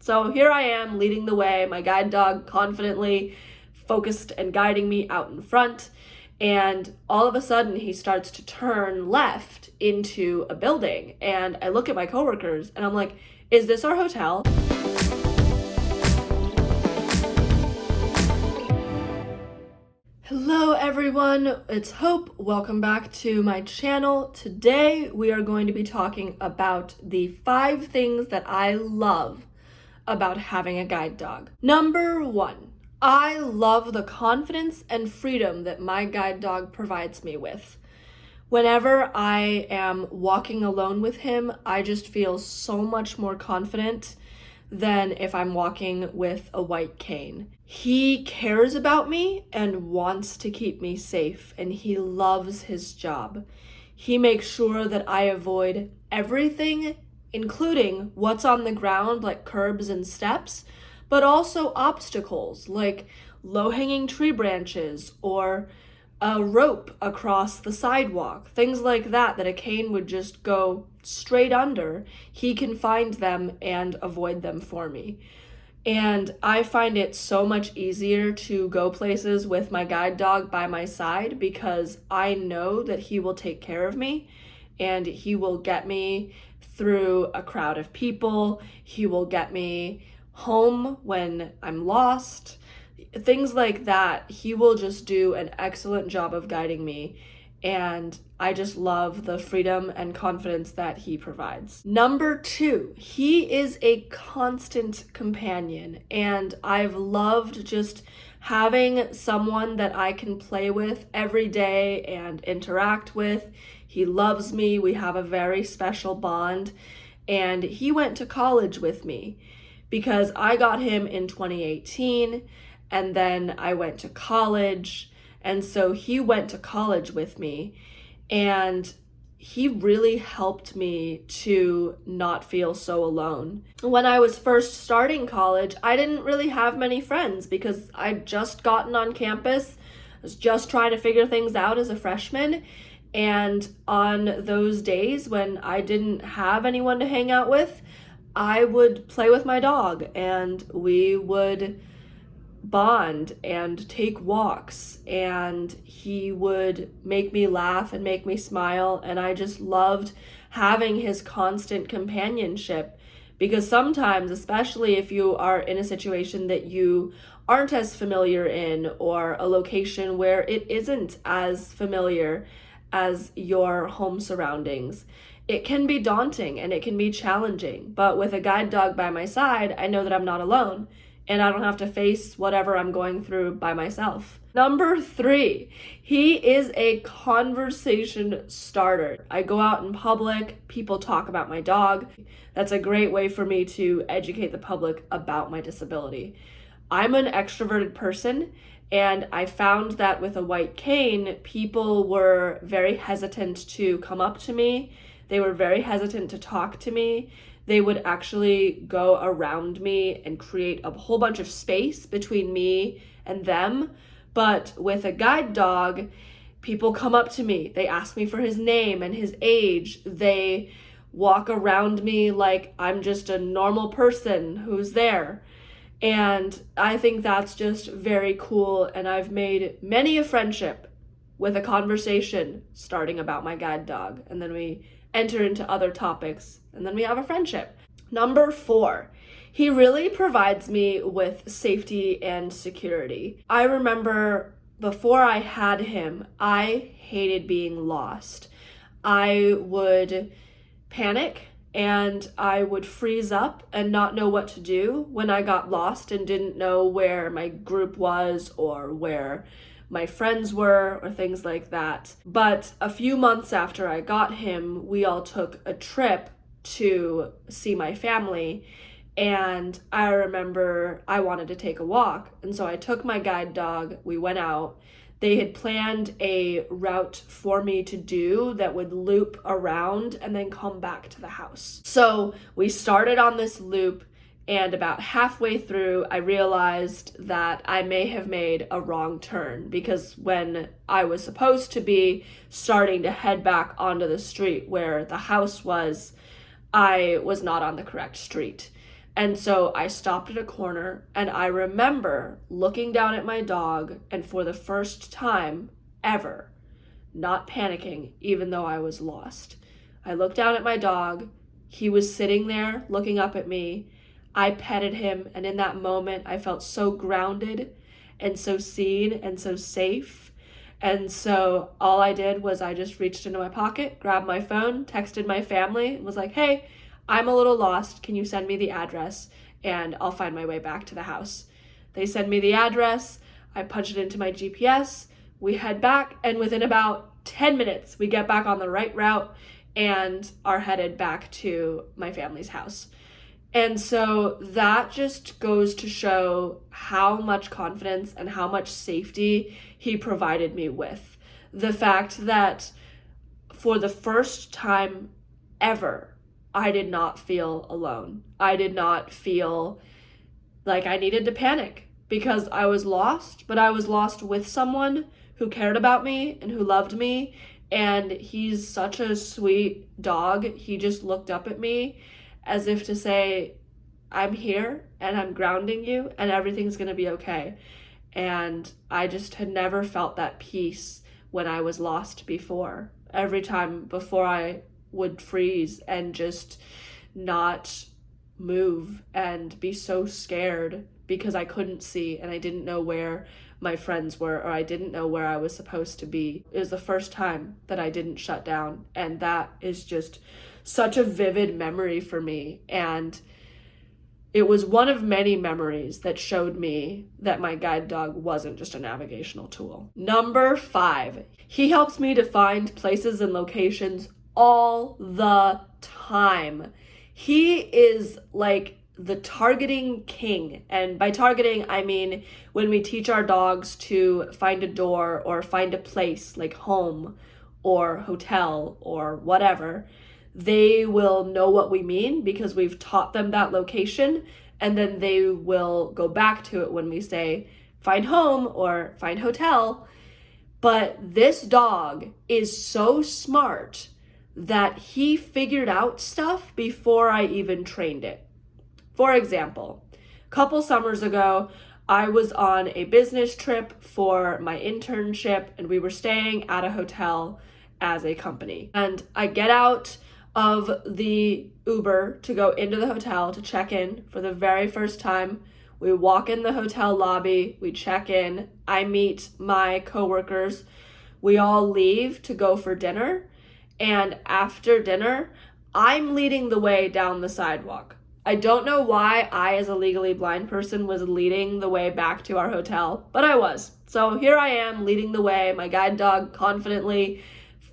So here I am leading the way, my guide dog confidently focused and guiding me out in front. And all of a sudden he starts to turn left into a building. And I look at my coworkers and I'm like, is this our hotel? Hello everyone, it's Hope. Welcome back to my channel. Today we are going to be talking about the 5 things that I love about having a guide dog. Number 1, I love the confidence and freedom that my guide dog provides me with. Whenever I am walking alone with him, I just feel so much more confident than if I'm walking with a white cane. He cares about me and wants to keep me safe, and he loves his job. He makes sure that I avoid everything, including what's on the ground like curbs and steps, but also obstacles like low-hanging tree branches or a rope across the sidewalk, things like that a cane would just go straight under. He can find them and avoid them for me. And I find it so much easier to go places with my guide dog by my side because I know that he will take care of me and he will get me through a crowd of people. He will get me home when I'm lost. Things like that. He will just do an excellent job of guiding me, and I just love the freedom and confidence that he provides. Number 2, he is a constant companion, and I've loved just having someone that I can play with every day and interact with. He loves me. We have a very special bond, and he went to college with me because I got him in 2018. And then I went to college, and so he went to college with me, and he really helped me to not feel so alone. When I was first starting college, I didn't really have many friends because I'd just gotten on campus. I was just trying to figure things out as a freshman, and on those days when I didn't have anyone to hang out with, I would play with my dog, and we would bond and take walks, and he would make me laugh and make me smile, and I just loved having his constant companionship because sometimes, especially if you are in a situation that you aren't as familiar in or a location where it isn't as familiar as your home surroundings, it can be daunting and it can be challenging. But with a guide dog by my side, I know that I'm not alone and I don't have to face whatever I'm going through by myself. Number 3, he is a conversation starter. I go out in public, people talk about my dog. That's a great way for me to educate the public about my disability. I'm an extroverted person, and I found that with a white cane, people were very hesitant to come up to me. They were very hesitant to talk to me. They would actually go around me and create a whole bunch of space between me and them. But with a guide dog, people come up to me. They ask me for his name and his age. They walk around me like I'm just a normal person who's there. And I think that's just very cool. And I've made many a friendship with a conversation starting about my guide dog. And then we enter into other topics, and then we have a friendship. Number 4, he really provides me with safety and security. I remember before I had him, I hated being lost. I would panic and I would freeze up and not know what to do when I got lost and didn't know where my group was or where my friends were or things like that. But a few months after I got him, we all took a trip to see my family, and I remember I wanted to take a walk, and so I took my guide dog. We went out. They had planned a route for me to do that would loop around and then come back to the house. So we started on this loop, and about halfway through, I realized that I may have made a wrong turn because when I was supposed to be starting to head back onto the street where the house was, I was not on the correct street. And so I stopped at a corner, and I remember looking down at my dog, and for the first time ever, not panicking, even though I was lost. I looked down at my dog. He was sitting there looking up at me. I petted him, and in that moment, I felt so grounded and so seen and so safe. And so all I did was I just reached into my pocket, grabbed my phone, texted my family, and was like, hey, I'm a little lost. Can you send me the address? And I'll find my way back to the house. They send me the address. I punch it into my GPS. We head back, and within about 10 minutes, we get back on the right route and are headed back to my family's house. And so that just goes to show how much confidence and how much safety he provided me with. The fact that for the first time ever, I did not feel alone. I did not feel like I needed to panic because I was lost, but I was lost with someone who cared about me and who loved me. And he's such a sweet dog. He just looked up at me as if to say, I'm here and I'm grounding you and everything's going to be okay. And I just had never felt that peace when I was lost before. Every time before I would freeze and just not move and be so scared because I couldn't see and I didn't know where my friends were, or I didn't know where I was supposed to be. It was the first time that I didn't shut down, and that is just such a vivid memory for me. And it was one of many memories that showed me that my guide dog wasn't just a navigational tool. Number 5, he helps me to find places and locations all the time. He is like the targeting king. And by targeting, I mean when we teach our dogs to find a door or find a place like home or hotel or whatever, they will know what we mean because we've taught them that location, and then they will go back to it when we say find home or find hotel. But this dog is so smart that he figured out stuff before I even trained it. For example, a couple summers ago, I was on a business trip for my internship, and we were staying at a hotel as a company. And I get out of the Uber to go into the hotel to check in for the very first time. We walk in the hotel lobby, we check in, I meet my coworkers, we all leave to go for dinner. And after dinner, I'm leading the way down the sidewalk. I don't know why I, as a legally blind person, was leading the way back to our hotel, but I was. So here I am leading the way, my guide dog confidently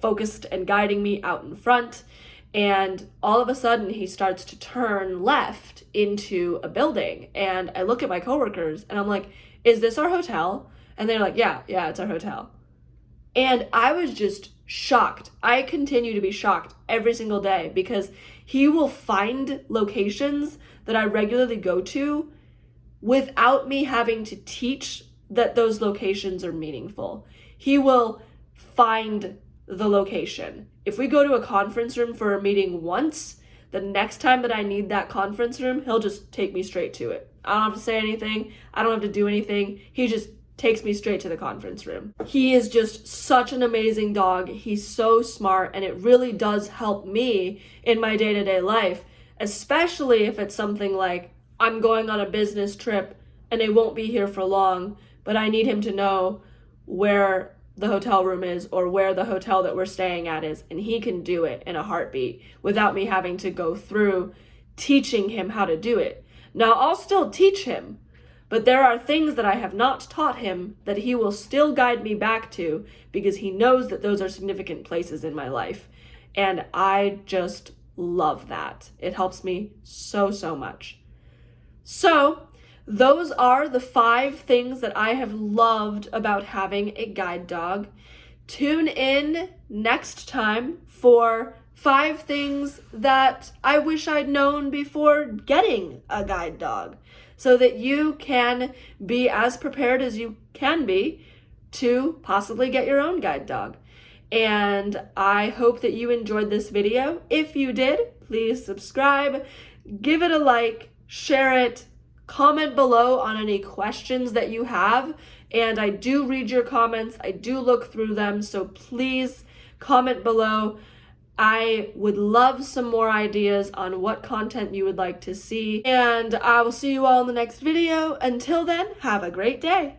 focused and guiding me out in front. And all of a sudden, he starts to turn left into a building. And I look at my coworkers and I'm like, is this our hotel? And they're like, yeah, it's our hotel. And I was just shocked. I continue to be shocked every single day because he will find locations that I regularly go to without me having to teach that those locations are meaningful. He will find the location. If we go to a conference room for a meeting once, the next time that I need that conference room, he'll just take me straight to it. I don't have to say anything. I don't have to do anything. He just takes me straight to the conference room. He is just such an amazing dog. He's so smart, and it really does help me in my day-to-day life, especially if it's something like I'm going on a business trip and I won't be here for long, but I need him to know where the hotel room is or where the hotel that we're staying at is, and he can do it in a heartbeat without me having to go through teaching him how to do it. Now, I'll still teach him, but there are things that I have not taught him that he will still guide me back to because he knows that those are significant places in my life. And I just love that. It helps me so, so much. So, those are the 5 things that I have loved about having a guide dog. Tune in next time for 5 things that I wish I'd known before getting a guide dog, so that you can be as prepared as you can be to possibly get your own guide dog. And I hope that you enjoyed this video. If you did, please subscribe, give it a like, share it, comment below on any questions that you have. And I do read your comments, I do look through them, so please comment below. I would love some more ideas on what content you would like to see. And I will see you all in the next video. Until then, have a great day.